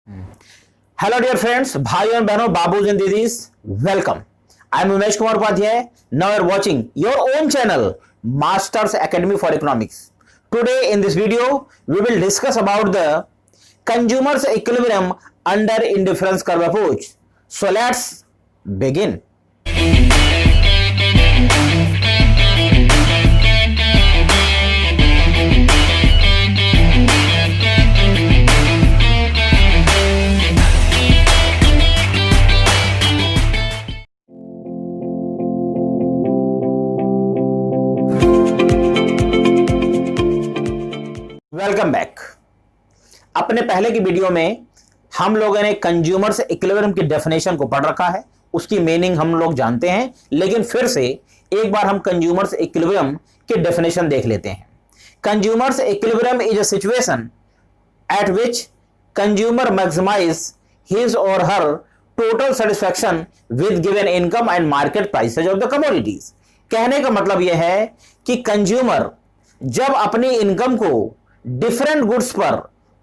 Hello dear friends, भाई और बहनों, babus and didis, welcome. I am Umesh Kumar Upadhyay. Now you are watching your own channel Masters Academy for economics. Today in this video we will discuss about the consumers equilibrium under indifference curve approach. So let's begin. Welcome back. अपने पहले की video में हम लोगों ने consumers equilibrium की definition को पढ़ रखा है, उसकी मीनिंग हम लोग जानते हैं, लेकिन फिर से एक बार हम कंज्यूमर्स इक्विलिब्रियम की डेफिनेशन देख लेते हैं। Consumer's equilibrium is a situation at which consumer maximize his और her total satisfaction with given income and market prices of the commodities. कहने का मतलब यह है कि कंज्यूमर जब अपनी इनकम को डिफरेंट गुड्स पर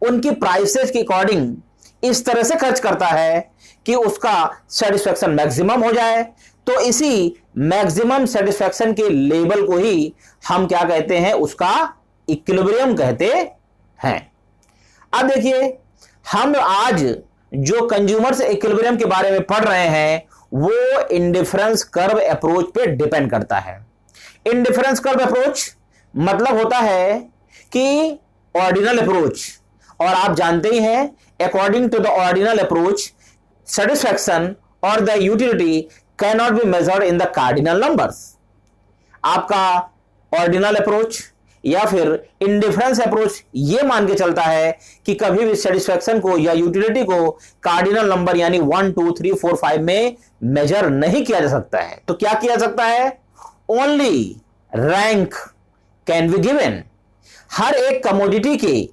उनकी प्राइसेस के अकॉर्डिंग इस तरह से खर्च करता है कि उसका सेटिस्फैक्शन मैक्सिमम हो जाए, तो इसी मैक्सिमम सेटिस्फैक्शन के लेवल को ही हम क्या कहते हैं, उसका इक्विलिब्रियम कहते हैं। अब देखिए, हम आज जो कंज्यूमर्स इक्विलिब्रियम के बारे में पढ़ रहे हैं वो इंडिफरेंस कर्व अप्रोच पे डिपेंड करता है। इंडिफरेंस कर्व अप्रोच मतलब होता है कि ऑर्डिनल अप्रोच, और आप जानते ही हैं according to the ordinal approach satisfaction और the utility can not be measured in the cardinal numbers. आपका ऑर्डिनल अप्रोच या फिर इंडिफरेंस अप्रोच ये मान के चलता है कि कभी भी सेटिस्फैक्शन को या यूटिलिटी को कार्डिनल नंबर यानी 1 2 3 4 5 में मेजर नहीं किया जा सकता है। तो क्या किया जा सकता है? Only rank can be given. हर एक कमोडिटी के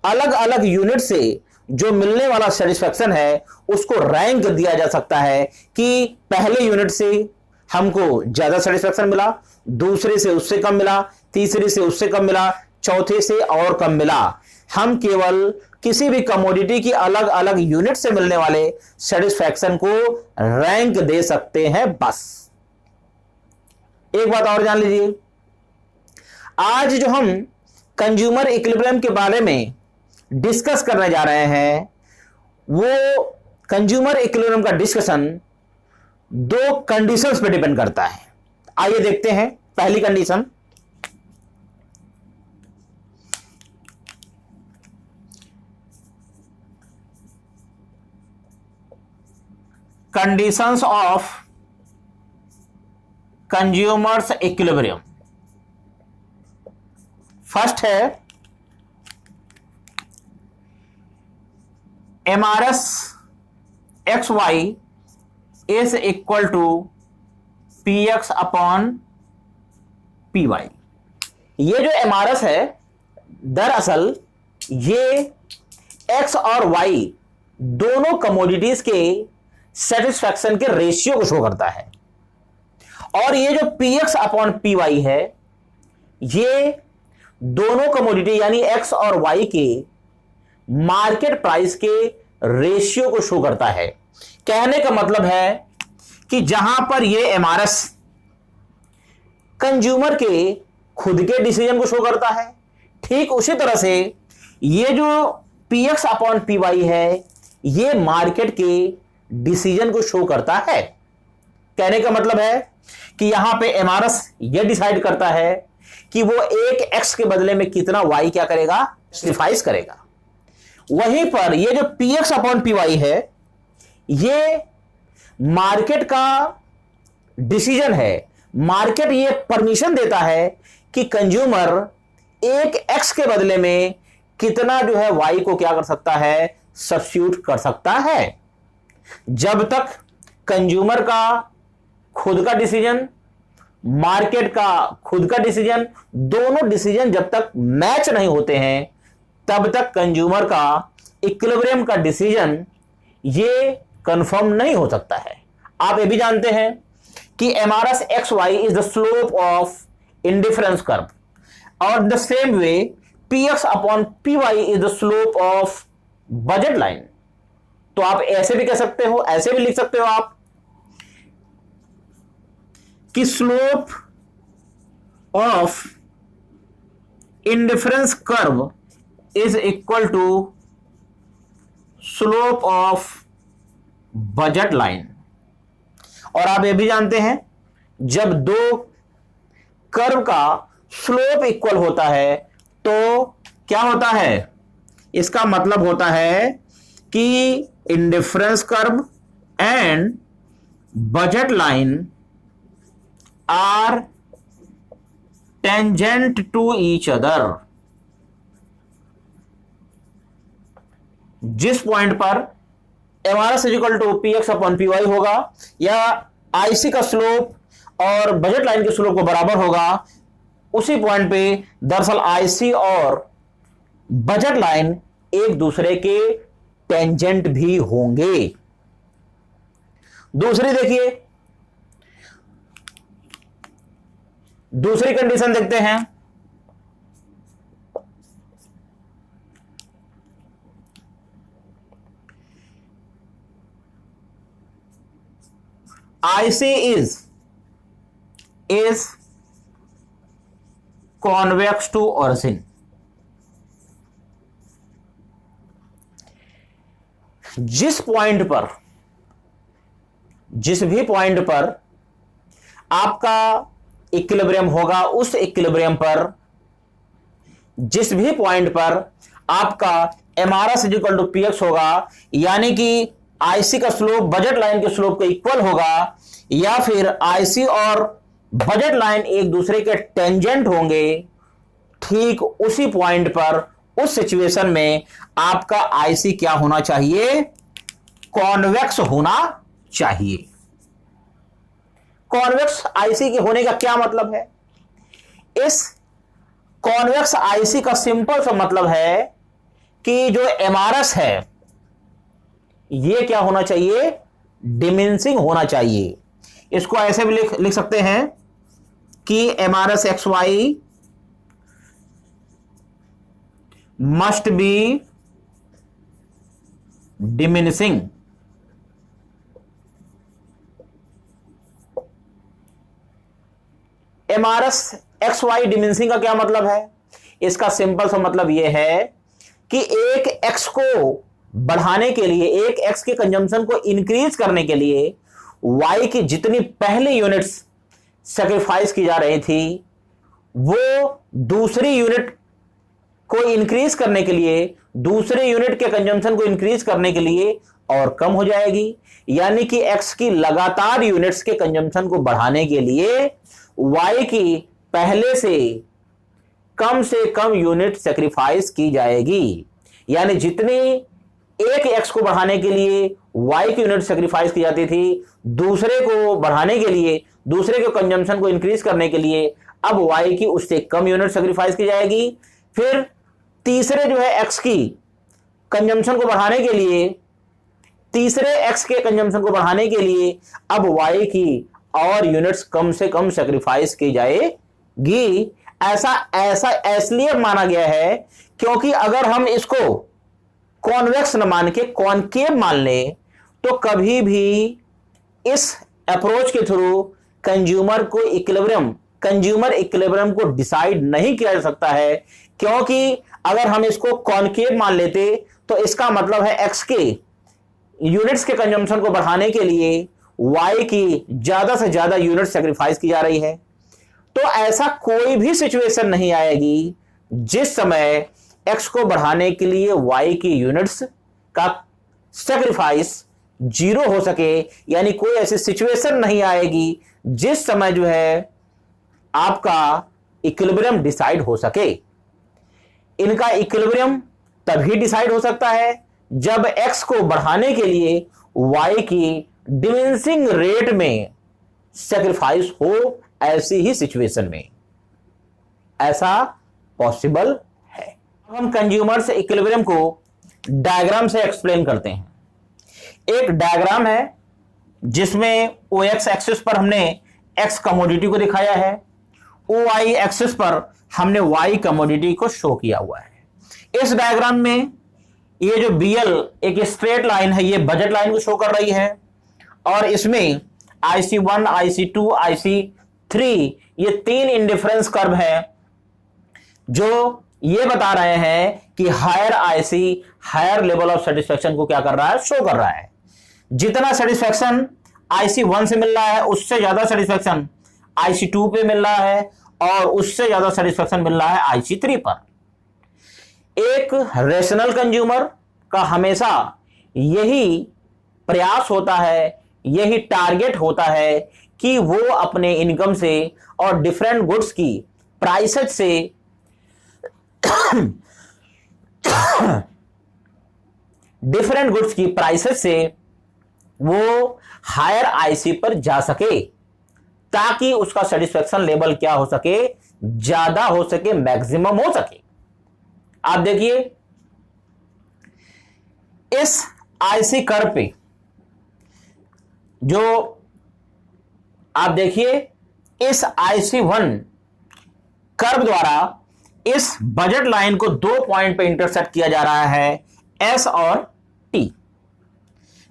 अलग अलग यूनिट से जो मिलने वाला सेटिस्फैक्शन है उसको रैंक दिया जा सकता है कि पहले यूनिट से हमको ज्यादा सेटिस्फैक्शन मिला, दूसरे से उससे कम मिला, तीसरे से उससे कम मिला, चौथे से और कम मिला। हम केवल किसी भी कमोडिटी की अलग अलग यूनिट से मिलने वाले सेटिस्फैक्शन को रैंक दे सकते हैं, बस। एक बात और जान लीजिए, आज जो हम कंज्यूमर इक्विलिब्रियम के बारे में डिस्कस करने जा रहे हैं वो कंज्यूमर इक्विलिब्रियम का डिस्कशन दो कंडीशंस पे डिपेंड करता है। आइए देखते हैं। पहली condition, conditions of consumers equilibrium. First है MRS XY is equal to PX upon PY। ये जो MRS है दरअसल ये X और Y दोनों कमोडिटीज के सेटिस्फैक्शन के रेशियो को शो करता है, और ये जो PX अपॉन PY है ये दोनों कमोडिटी यानी X और Y के मार्केट प्राइस के रेशियो को शो करता है। कहने का मतलब है कि जहां पर ये MRS कंज्यूमर के खुद के डिसीजन को शो करता है, ठीक उसी तरह से ये जो PX अपॉन PY है ये मार्केट के डिसीजन को शो करता है। कहने का मतलब है कि यहां पे MRS ये डिसाइड करता है कि वो एक X के बदले में कितना Y क्या करेगा, सैक्रिफाइस करेगा। वहीं पर ये जो PX अपॉन PY है ये मार्केट का डिसीजन है। मार्केट ये परमिशन देता है कि कंज्यूमर एक X के बदले में कितना जो है Y को क्या कर सकता है, सब्स्टिट्यूट कर सकता है। जब तक कंज्यूमर का खुद का डिसीजन, मार्केट का खुद का डिसीजन, दोनों डिसीजन जब तक मैच नहीं होते हैं तब तक कंज्यूमर का इक्विलिब्रियम का डिसीजन ये कंफर्म नहीं हो सकता है। आप ये भी जानते हैं कि MRS XY is the slope of indifference curve, और the same way PX upon PY is the slope of budget line. तो आप ऐसे भी कह सकते हो, ऐसे भी लिख सकते हो आप कि slope of indifference curve is equal to slope of budget line. और आप ये भी जानते हैं जब दो कर्व का स्लोप इक्वल होता है तो क्या होता है, इसका मतलब होता है कि indifference curve and budget line are tangent to each other. जिस पॉइंट पर MRS equal to PX upon PY होगा या IC का स्लोप और बजट लाइन के स्लोप को बराबर होगा, उसी पॉइंट पे दरअसल IC और बजट लाइन एक दूसरे के टेंजेंट भी होंगे। दूसरी देखिए, दूसरी कंडीशन देखते हैं। IC is convex to origin। जिस पॉइंट पर, जिस भी पॉइंट पर आपका इक्विलिब्रियम होगा, उस इक्विलिब्रियम पर, जिस भी पॉइंट पर आपका MRS इक्वल टू PX होगा, यानी कि IC का स्लोप बजट लाइन के स्लोप के इक्वल होगा, या फिर IC और बजट लाइन एक दूसरे के टेंजेंट होंगे, ठीक उसी पॉइंट पर, उस सिचुएशन में आपका IC क्या होना चाहिए, कॉन्वेक्स होना चाहिए। कॉन्वेक्स IC के होने का क्या मतलब है, इस कॉन्वेक्स IC का सिंपल सा मतलब है कि जो MRS है ये क्या होना चाहिए, डिमिनिशिंग होना चाहिए। इसको ऐसे भी लिख सकते हैं कि MRS XY must be diminishing. MRS XY diminishing का क्या मतलब है, इसका सिंपल सा मतलब यह है कि एक X को बढ़ाने के लिए, एक X के कंजम्पशन को इंक्रीज करने के लिए Y की जितनी पहली यूनिट्स सेक्रीफाइस की जा रही थी, वो दूसरी यूनिट को इंक्रीज करने के लिए, दूसरे यूनिट के कंजम्पशन को इंक्रीज करने के लिए और कम हो जाएगी। यानी कि X की लगातार यूनिट्स के कंजम्पशन को बढ़ाने के लिए Y की पहले से कम यूनिट सेक्रीफाइस की जाएगी। यानी जितनी एक X को बढ़ाने के लिए Y की यूनिट सेक्रीफाइस की जाती थी, दूसरे को बढ़ाने के लिए, दूसरे के कंजम्पशन को इंक्रीज करने के लिए अब Y की उससे कम यूनिट सेक्रीफाइस की जाएगी। फिर तीसरे जो है X की कंजम्पशन को बढ़ाने के लिए, तीसरे X के कंजम्पशन को बढ़ाने के लिए अब Y की और यूनिट्स कम से कम सेक्रीफाइस की जाएगी। ऐसा इसलिए माना गया है क्योंकि अगर हम इसको कॉन्वेक्स न मान के कॉनकेव मान ले तो कभी भी इस अप्रोच के थ्रू कंज्यूमर इक्विलिब्रियम को डिसाइड नहीं किया जा सकता है। क्योंकि अगर हम इसको कॉनकेव मान लेते तो इसका मतलब है X के यूनिट्स के कंजम्पशन को बढ़ाने के लिए Y की ज्यादा से ज्यादा यूनिट सेक्रीफाइस की जा रही है। तो ऐसा कोई भी सिचुएशन नहीं आएगी जिस समय X को बढ़ाने के लिए Y की यूनिट्स का सेक्रीफाइस जीरो हो सके। यानी कोई ऐसी सिचुएशन नहीं आएगी जिस समय जो है आपका इक्विलिब्रियम डिसाइड हो सके। इनका इक्विलिब्रियम तभी डिसाइड हो सकता है जब X को बढ़ाने के लिए Y की डिमिनिशिंग रेट में सेक्रीफाइस हो। ऐसी ही सिचुएशन में ऐसा पॉसिबल है। अब हम कंज्यूमर से इक्विलिब्रियम को डायग्राम से एक्सप्लेन करते हैं। एक डायग्राम है जिसमें OX एक्सिस पर हमने X कमोडिटी को दिखाया है, OY एक्सिस पर हमने Y कमोडिटी को शो किया हुआ है। इस डायग्राम में ये जो BL एक स्ट्रेट लाइन है, ये बजट लाइन को शो कर रही है, और इसमें IC1, IC2, IC3 ये 3 इंडिफरेंस कर्व है जो ये बता रहे हैं कि higher IC higher level of satisfaction को क्या कर रहा है, शो कर रहा है। जितना सेटिस्फेक्शन IC1 से मिल रहा है उससे ज्यादा सेटिस्फेक्शन IC2 पे मिल रहा है, और उससे ज्यादा सेटिस्फेक्शन मिल रहा है IC3 पर। एक रेशनल कंज्यूमर का हमेशा यही प्रयास होता है, यही टारगेट होता है कि वो अपने इनकम से और डिफरेंट गुड्स की प्राइसेस से डिफरेंट गुड्स की प्राइसेस से वो हायर IC पर जा सके, ताकि उसका सेटिस्फेक्शन लेवल क्या हो सके, ज्यादा हो सके, मैक्सिमम हो सके। आप देखिए इस IC कर्व पे, जो आप देखिए इस IC1 कर्व द्वारा इस बजट लाइन को 2 पॉइंट पे इंटरसेक्ट किया जा रहा है, S और T।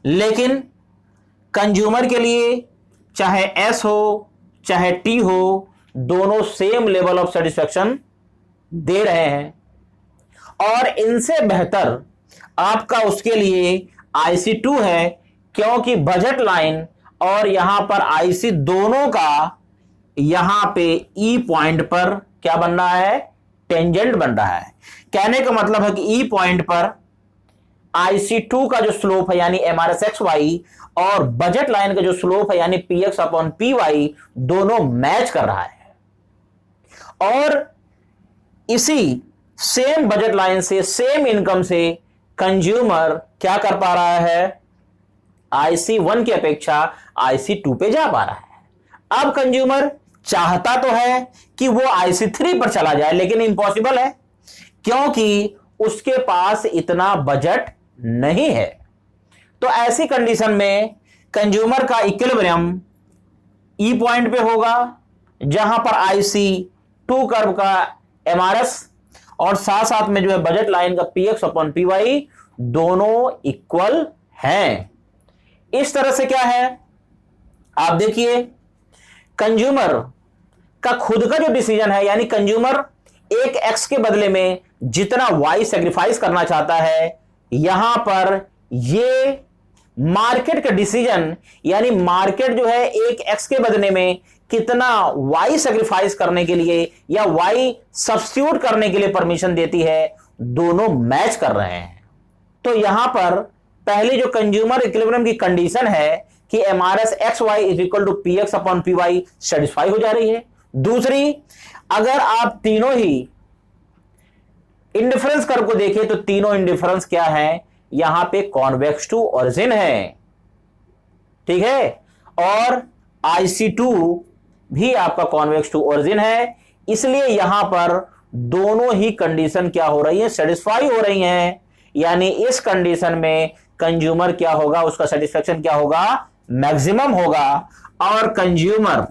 लेकिन कंज्यूमर के लिए चाहे S हो चाहे T हो, दोनों सेम लेवल ऑफ सेटिस्फेक्शन दे रहे हैं, और इनसे बेहतर आपका उसके लिए IC2 है, क्योंकि बजट लाइन और यहां पर IC दोनों का यहां पे E पॉइंट पर क्या बन रहा है, टेंजेंट बन रहा है। कहने का मतलब है कि E पॉइंट पर IC2 का जो स्लोप है यानी MRSXY और बजट लाइन का जो स्लोप है यानी PX/PY दोनों मैच कर रहा है, और इसी सेम बजट लाइन से, सेम इनकम से कंज्यूमर क्या कर पा रहा है, IC1 की अपेक्षा IC2 पे जा पा रहा है। अब कंज्यूमर चाहता तो है कि वो IC3 पर चला जाए, लेकिन इम्पॉसिबल है, क्योंकि उसके पास इतना बजट नहीं है। तो ऐसी कंडीशन में कंज्यूमर का इक्विलिब्रियम E पॉइंट पे होगा, जहां पर IC2 कर्व का MRS और साथ साथ में जो है बजट लाइन का PX/PY दोनों इक्वल हैं। इस तरह से क्या है, आप देखिए कंज्यूमर का खुद का जो डिसीजन है, यानी कंज्यूमर एक X के बदले में जितना Y सेक्रीफाइस करना चाहता है, यहां पर ये मार्केट का डिसीजन, यानी मार्केट जो है एक X के बदले में कितना Y सेक्रीफाइस करने के लिए या Y सब्स्टिट्यूट करने के लिए परमिशन देती है, दोनों मैच कर रहे हैं। तो यहां पर पहली जो कंज्यूमर इक्विलिब्रियम की कंडीशन है कि MRSXY = PX/PY सेटिस्फाई हो जा रही है। दूसरी, अगर आप तीनों ही इंडिफरेंस कर्व को देखें तो तीनों इंडिफरेंस क्या है, यहां पे कॉन्वेक्स टू ओरिजिन है, ठीक है, और IC2 भी आपका कॉन्वेक्स टू ओरिजिन है, इसलिए यहां पर दोनों ही कंडीशन क्या हो रही है, सेटिस्फाई हो रही हैं। यानी इस कंडीशन में कंज्यूमर क्या होगा, उसका सेटिस्फेक्शन क्या होगा, मैक्सिमम होगा, और कंज्यूमर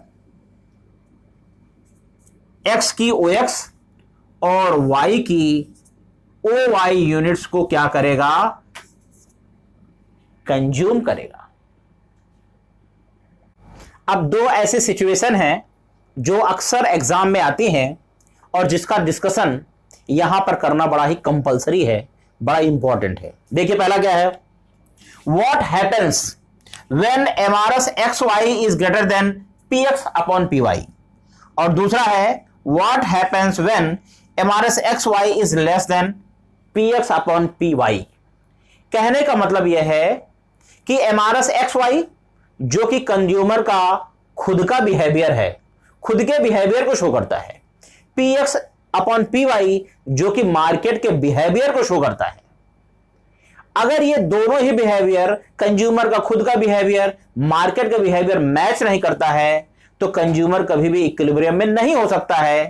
X की OX और Y की OY यूनिट्स को क्या करेगा, कंज्यूम करेगा। अब दो ऐसे सिचुएशन हैं जो अक्सर एग्जाम में आती हैं और जिसका डिस्कशन यहां पर करना बड़ा ही कंपलसरी है, बड़ा इंपॉर्टेंट है। देखिए पहला क्या है, what happens when MRSXY is greater then PX/PY, और दूसरा है what happens when MRSXY is less then PX/PY। कहने का मतलब यह है कि MRSXY जो कि कंज्यूमर का खुद का बिहेवियर है, खुद के बिहेवियर को शो करता है, PX/PY जो कि मार्केट के बिहेवियर को शो करता है। अगर ये दोनों ही बिहेवियर, कंज्यूमर का खुद का बिहेवियर, मार्केट का बिहेवियर मैच नहीं करता है, तो कंज्यूमर कभी भी इक्विलिब्रियम में नहीं हो सकता है।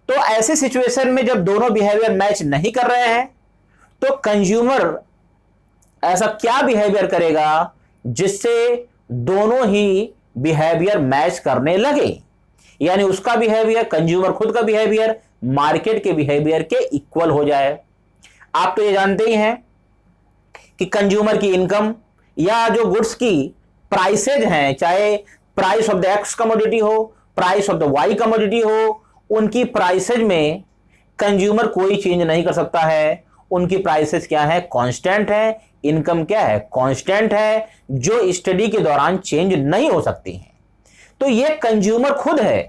तो ऐसी सिचुएशन में जब दोनों बिहेवियर मैच नहीं कर रहे हैं, तो कंज्यूमर ऐसा क्या बिहेवियर करेगा जिससे दोनों ही बिहेवियर मैच करने लगे, यानी उसका बिहेवियर, कंज्यूमर खुद का बिहेवियर मार्केट के बिहेवियर के इक्वल हो जाए। आप तो ये जानते ही हैं कि कंज्यूमर की इनकम या जो गुड्स की प्राइसेज हैं, चाहे price of the X commodity हो, price of the Y commodity हो, उनकी प्राइसेज में कंज्यूमर कोई चेंज नहीं कर सकता है। उनकी प्राइसेस क्या है? कांस्टेंट है। इनकम क्या है? कांस्टेंट है, जो स्टडी के दौरान चेंज नहीं हो सकती है। तो ये कंज्यूमर खुद है,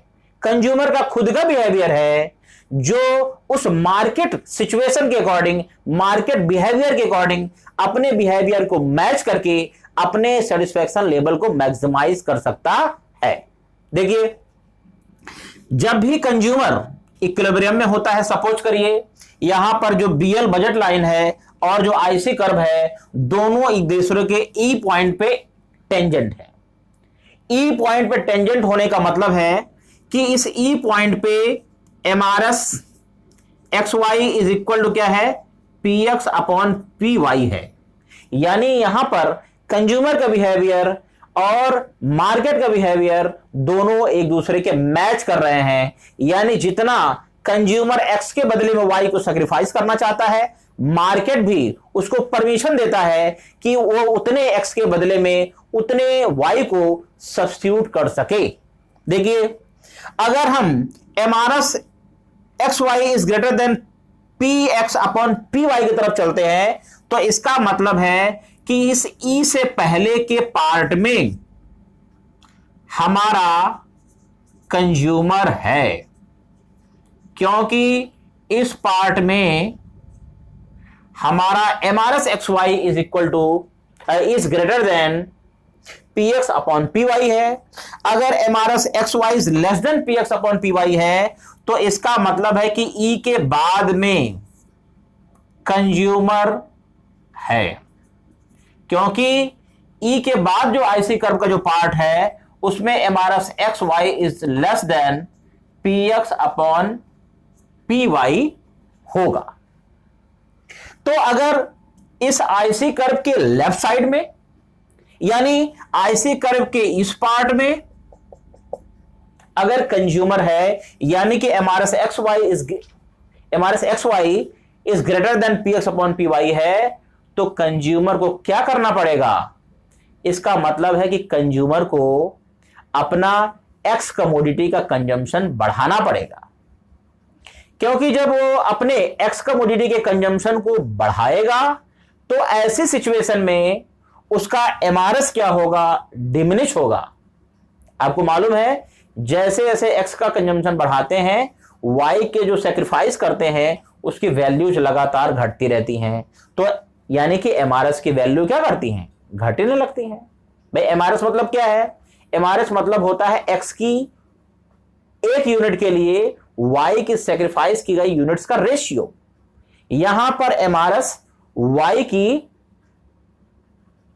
कंज्यूमर का खुद का बिहेवियर है, जो उस मार्केट सिचुएशन के अकॉर्डिंग, मार्केट बिहेवियर के अकॉर्डिंग अपने बिहेवियर को मैच करके अपने सेटिस्फैक्शन लेवल को मैक्सिमाइज कर सकता है। देखिए, जब भी कंज्यूमर इक्विलिब्रियम में होता है, सपोज करिए यहां पर जो बीएल बजट लाइन है और जो आईसी कर्व है, दोनों एक दूसरे के ई पॉइंट पे टेंजेंट है। ई पॉइंट पे टेंजेंट होने का मतलब है कि इस ई पॉइंट पे MRS X Y is equal to क्या है? P X upon P Y है। यानी यहां पर कंज्यूमर का बिहेवियर और मार्केट का बिहेवियर दोनों एक दूसरे के मैच कर रहे हैं। यानी जितना कंज्यूमर एक्स के बदले में वाई को सैक्रिफाइस करना चाहता है, मार्केट भी उसको परमिशन देता है कि वो उतने एक्स के बदले में उतने वाई को सब्स्टिट्यूट कर सके। देखिए, अगर हम MRS X Y is greater than P X upon P Y की तरफ चलते हैं, तो इसका मतलब है कि इस ई से पहले के पार्ट में हमारा कंज्यूमर है, क्योंकि इस पार्ट में हमारा MRS X Y is equal to is greater than P X upon P Y है। अगर MRS X Y is less than P X upon P Y है, तो इसका मतलब है कि ई के बाद में कंज्यूमर है, क्योंकि ई के बाद जो आईसी कर्व का जो पार्ट है उसमें MRS X Y is less than P X upon P Y होगा। तो अगर इस आईसी कर्व के लेफ्ट साइड में, यानी आईसी कर्व के इस पार्ट में अगर कंज्यूमर है, यानी कि MRS X Y is greater than P X upon P Y है, तो कंज्यूमर को क्या करना पड़ेगा? इसका मतलब है कि कंज्यूमर को अपना एक्स कमोडिटी का कंजम्पशन बढ़ाना पड़ेगा, क्योंकि जब वो अपने एक्स कमोडिटी के कंजम्पशन को बढ़ाएगा तो ऐसी सिचुएशन में उसका एमआरएस क्या होगा? डिमिनिश होगा। आपको मालूम है, जैसे जैसे एक्स का कंजम्पशन बढ़ाते हैं, वाई के जो सैक्रिफाइस करते हैं उसकी वैल्यूज लगातार घटती रहती हैं। तो यानी कि एमआरएस की वैल्यू क्या करती हैं? घटने लगती हैं। भाई एमआरएस मतलब क्या है? एमआरएस मतलब होता है एक्स की एक यूनिट के लिए वाई की सैक्रिफाइस की गई यूनिट्स का रेशियो। यहां पर एमआरएस वाई की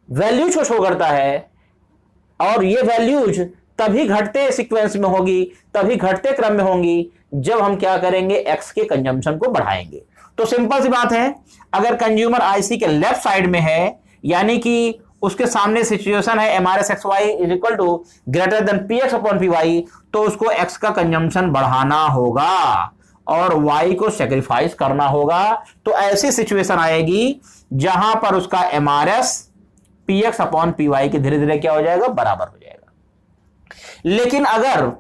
वैल्यूज को शो करता है, और ये वैल्यूज तभी घटते सीक्वेंस में होगी, तभी घटते क्रम में होंगी जब हम क्या करेंगे? एक्स के कंजम्पशन को बढ़ाएंगे। तो सिंपल सी बात है, अगर कंज्यूमर आईसी के लेफ्ट साइड में है, यानी कि उसके सामने सिचुएशन है MRS X Y is equal to greater than P X upon P Y, तो उसको एक्स का कंजम्पशन बढ़ाना होगा और वाई को सैक्रिफाइस करना होगा। तो ऐसी सिचुएशन आएगी जहां पर उसका MRS P X upon P Y के धीरे धीरे क्या हो जाएगा? बराबर हो जाएगा। लेकिन अगर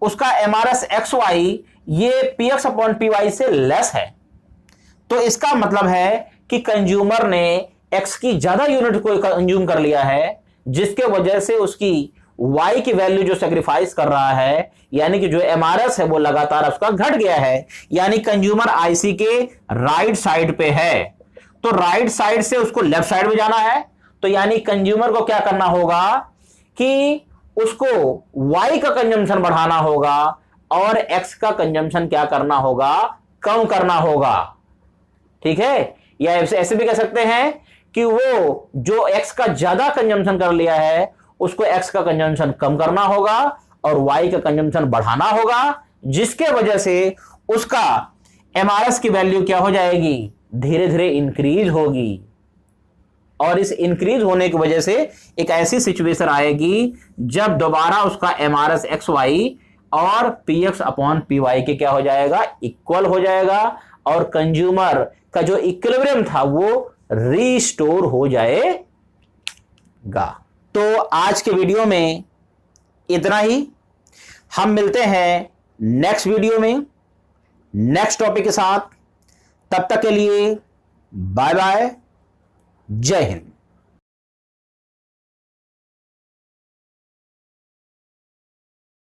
उसका एमआरएस एक्स वाई ये P X upon P Y से लेस है, तो इसका मतलब है कि कंज्यूमर ने एक्स की ज्यादा यूनिट को कंज्यूम कर लिया है, जिसके वजह से उसकी वाई की वैल्यू जो सैक्रिफाइस कर रहा है, यानी कि जो एमआरएस है वो लगातार उसका घट गया है। यानी कंज्यूमर आईसी के राइट साइड पे है, तो राइट साइड से उसको लेफ्ट साइड में जाना है। तो यानी कंज्यूमर को क्या करना होगा कि उसको वाई का कंजम्पशन बढ़ाना होगा और एक्स का कंजम्पशन क्या करना होगा? कम करना होगा। ठीक है, या ऐसे भी कह सकते हैं कि वो जो एक्स का ज्यादा कंजम्पशन कर लिया है उसको एक्स का कंजम्पशन कम करना होगा और वाई का कंजम्पशन बढ़ाना होगा, जिसके वजह से उसका एमआरएस की वैल्यू क्या हो जाएगी? धीरे धीरे इंक्रीज होगी। और इस इंक्रीज होने की वजह से एक ऐसी सिचुएशन आएगी जब दोबारा उसका एमआरएस एक्स वाई और P X upon P Y के क्या हो जाएगा? इक्वल हो जाएगा, और कंज्यूमर का जो इक्विलिब्रियम था वो रीस्टोर हो जाएगा। तो आज के वीडियो में इतना ही। हम मिलते हैं नेक्स्ट वीडियो में नेक्स्ट टॉपिक के साथ। तब तक के लिए बाय बाय, जय हिंद।